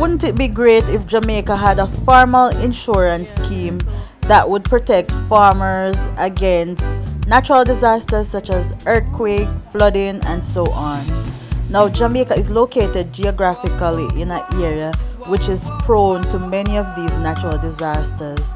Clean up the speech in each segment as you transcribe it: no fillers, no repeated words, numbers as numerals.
Wouldn't it be great if Jamaica had a formal insurance scheme that would protect farmers against natural disasters such as earthquake, flooding, and so on? Now, Jamaica is located geographically in an area which is prone to many of these natural disasters.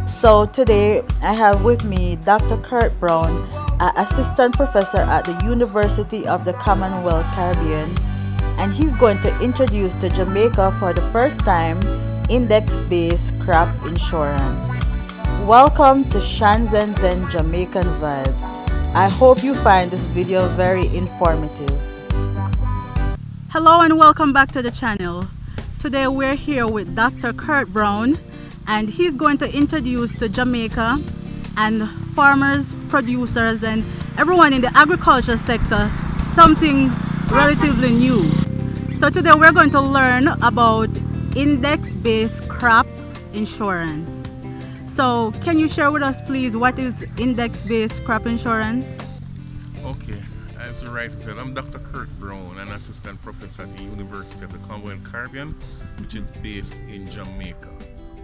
So, today I have with me Dr. Kurt Brown, an assistant professor at the University of the Commonwealth Caribbean, and he's going to introduce to Jamaica for the first time index-based crop insurance. Welcome to Shanzen Jamaican Vibes. I hope you find this video very informative. Hello and welcome back to the channel. Today we're here with Dr. Kurt Brown, and he's going to introduce to Jamaica and farmers, producers, and everyone in the agriculture sector something relatively new. So today we're going to learn about index-based crop insurance. So can you share with us please what is index-based crop insurance? Okay, as the writer said, I'm Dr. Kurt Brown, an assistant professor at the University of the Commonwealth Caribbean, which is based in Jamaica.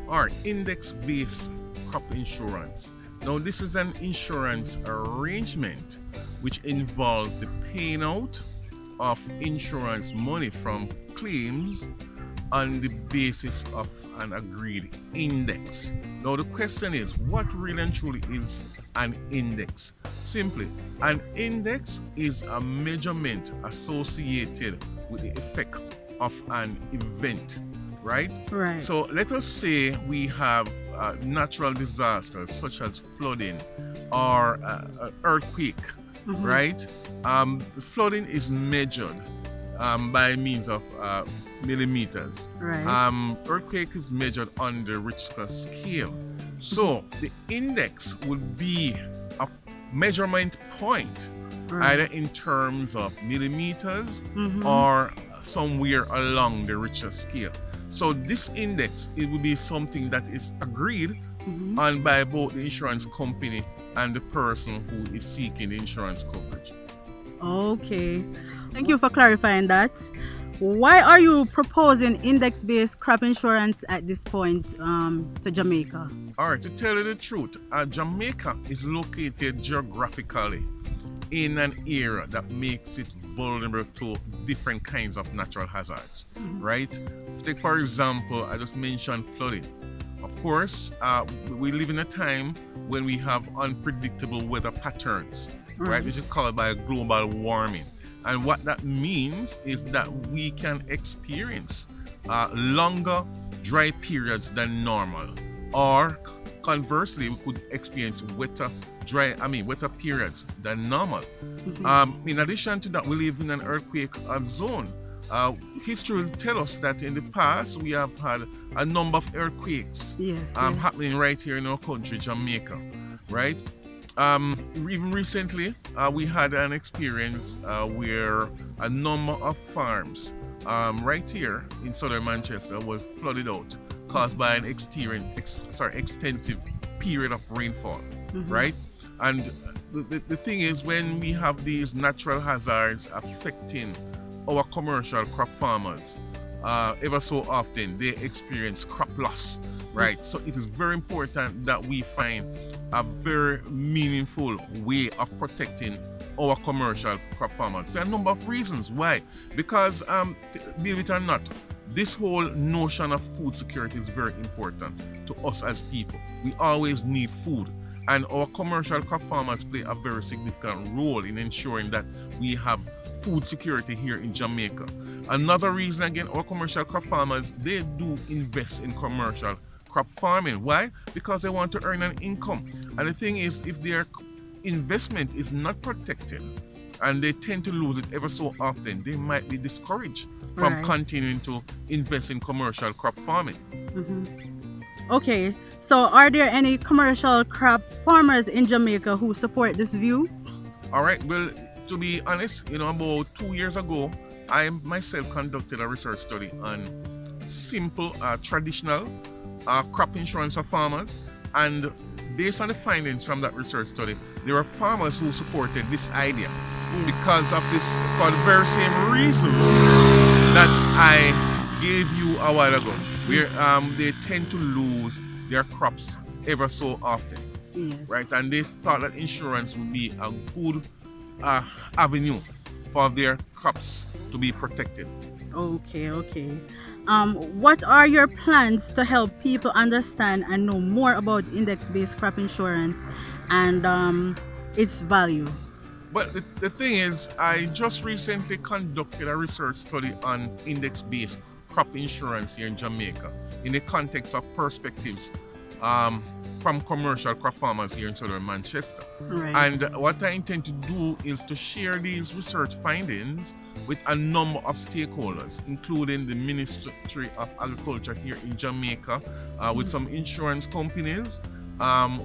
Alright, index-based crop insurance. Now this is an insurance arrangement which involves the paying out of insurance money from claims on the basis of an agreed index. Now the question is, what really and truly is an index? Simply, an index is a measurement associated with the effect of an event, right? Right. So let us say we have natural disasters such as flooding or earthquake, right? Flooding is measured by means of millimeters. Right. Earthquake is measured on the Richter scale. So the index would be a measurement point, Right. either in terms of millimeters or somewhere along the Richter scale. So this index, it will be something that is agreed on by both the insurance company and the person who is seeking the insurance coverage. Okay. Thank you for clarifying that. Why are you proposing index-based crop insurance at this point to Jamaica? All right, to tell you the truth, Jamaica is located geographically in an area that makes it vulnerable to different kinds of natural hazards, right? Take for example, I just mentioned flooding. Of course, we live in a time when we have unpredictable weather patterns, right? Which is caused by global warming. And what that means is that we can experience longer dry periods than normal, or conversely, we could experience wetter periods than normal. In addition to that, we live in an earthquake zone. History will tell us that in the past we have had a number of earthquakes happening right here in our country, Jamaica, right? Even recently, we had an experience where a number of farms right here in southern Manchester was flooded out, caused by an extensive period of rainfall, right? And the thing is, when we have these natural hazards affecting our commercial crop farmers, ever so often they experience crop loss, right? So it is very important that we find a very meaningful way of protecting our commercial crop farmers. There are a number of reasons why. Because, believe it or not, this whole notion of food security is very important to us as people. We always need food, and our commercial crop farmers play a very significant role in ensuring that we have food security here in Jamaica. Another reason, again, our commercial crop farmers, they do invest in commercial crop farming. Why? Because they want to earn an income. And the thing is, if their investment is not protected and they tend to lose it ever so often, they might be discouraged from continuing to invest in commercial crop farming. Okay, so are there any commercial crop farmers in Jamaica who support this view? All right, well, to be honest, about 2 years ago, I myself conducted a research study on simple, traditional crop insurance for farmers, and based on the findings from that research study, there were farmers who supported this idea because of this, for the very same reason that I gave you a while ago, where they tend to lose their crops ever so often, Yes. right? And they thought that insurance would be a good avenue for their crops to be protected. Okay, okay. What are your plans to help people understand and know more about index-based crop insurance and its value? But the thing is, I just recently conducted a research study on index-based crop insurance here in Jamaica in the context of perspectives from commercial crop farmers here in southern Manchester. Right. And what I intend to do is to share these research findings with a number of stakeholders, including the Ministry of Agriculture here in Jamaica, with some insurance companies,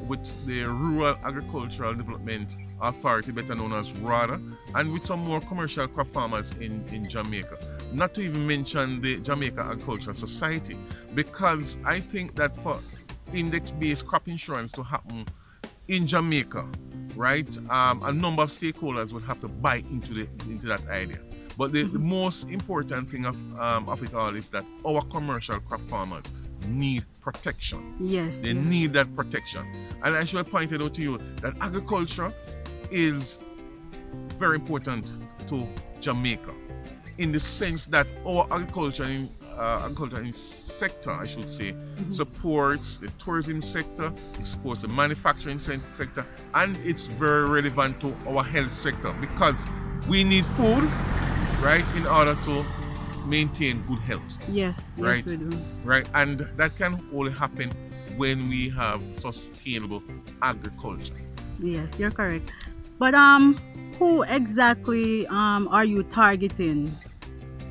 with the Rural Agricultural Development Authority, better known as RADA, and with some more commercial crop farmers in Jamaica. Not to even mention the Jamaica Agricultural Society, because I think that for index-based crop insurance to happen in Jamaica, right, a number of stakeholders would have to buy into that idea. But the most important thing of it all is that our commercial crop farmers need protection. Yes. They need that protection. And I should have pointed out to you that agriculture is very important to Jamaica in the sense that our agriculture sector, I should say, supports the tourism sector, it supports the manufacturing sector, and it's very relevant to our health sector because we need food, right, in order to maintain good health. Yes, right, yes we do. Right, and that can only happen when we have sustainable agriculture. Yes, you're correct. But who exactly are you targeting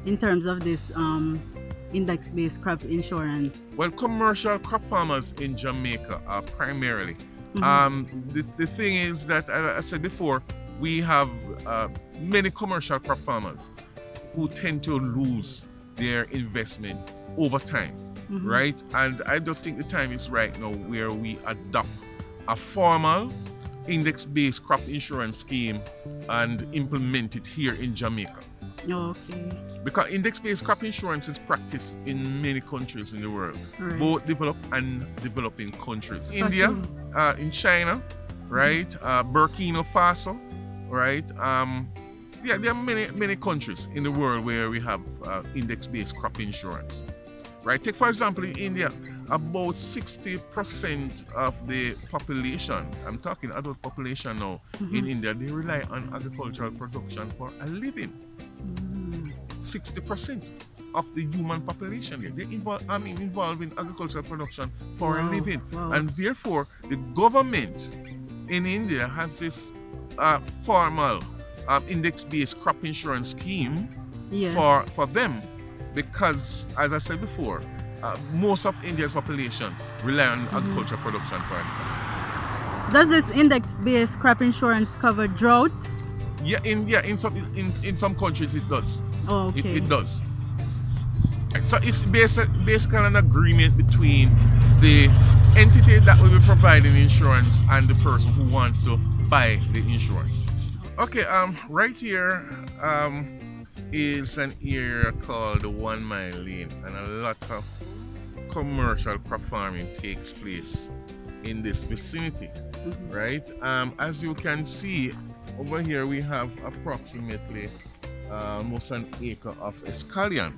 in terms of this index-based crop insurance? Well, commercial crop farmers in Jamaica are primarily. The thing is that, as I said before, we have many commercial crop farmers who tend to lose their investment over time, right? And I just think the time is right now where we adopt a formal index-based crop insurance scheme and implement it here in Jamaica. Okay. Because index-based crop insurance is practiced in many countries in the world, Right. both developed and developing countries. India, in China, right? Burkina Faso, right? There are many countries in the world where we have index-based crop insurance, right? Take for example in India, about 60% of the population, I'm talking adult population now, in India, they rely on agricultural production for a living. 60% of the human population there, they're involved in agricultural production for a living. Wow. And therefore, the government in India has this formal index-based crop insurance scheme Yes. for them, because, as I said before, most of India's population rely on agricultural production for a living. Does this index-based crop insurance cover drought? In some countries it does. Oh, okay. It does. So it's basically an agreement between the entity that will be providing insurance and the person who wants to buy the insurance. Okay, right here is an area called the 1 Mile Lane, and a lot of commercial crop farming takes place in this vicinity, right? As you can see over here, we have approximately almost an acre of escallion.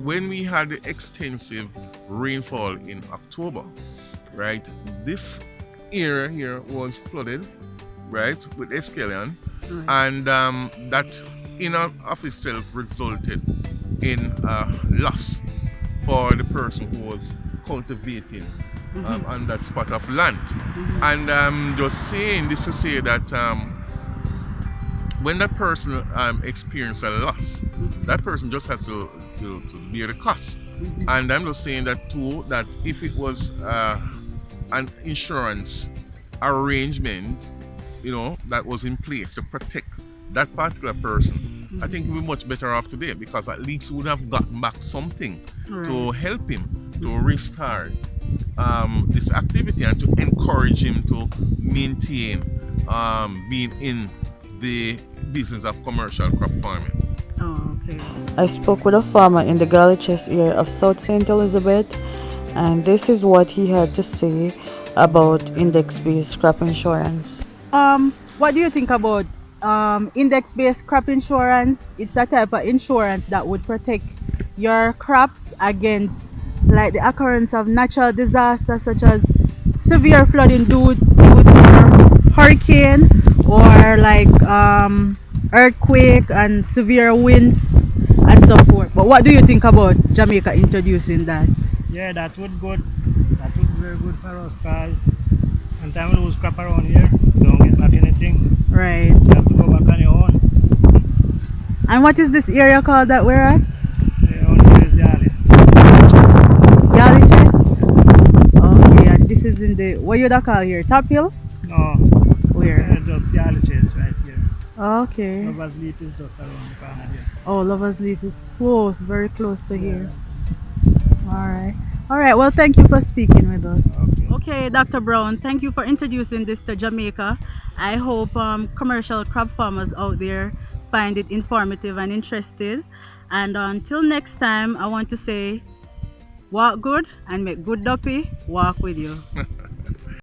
When we had the extensive rainfall in October, right, this area here was flooded, right, with escallion, and that in and of itself resulted in loss for the person who was cultivating on that spot of land. And just saying this to say that when that person experiences a loss, that person just has to bear the cost. And I'm just saying that too, that if it was an insurance arrangement, that was in place to protect that particular person, I think we'd be much better off today, because at least we would have gotten back something to help him to restart this activity and to encourage him to maintain being in the business of commercial crop farming. Oh, Okay. I spoke with a farmer in the Galley-Chess area of South St. Elizabeth, and this is what he had to say about index-based crop insurance. What do you think about index-based crop insurance? It's a type of insurance that would protect your crops against like the occurrence of natural disasters such as severe flooding due to hurricane or like earthquake and severe winds and so forth. But what do you think about Jamaica introducing that? Yeah, that would good. That would be very good for us because sometimes we lose crop around here, don't get back anything. Right. You have to go back on your own. And what is this area called that we're at? Yeah, only here is Yali. Yali Chess? Okay, and this is in the, what you da call here? Top Hill? No, Where? just Yali chase right here. Okay. Lover's Leap is just around the corner here. Oh, Lover's Leaf is close, very close to here. Alright. Alright, well, thank you for speaking with us. Okay. Okay, Dr. Brown, thank you for introducing this to Jamaica. I hope commercial crop farmers out there find it informative and interested. And until next time, I want to say, walk good and make good duppy walk with you.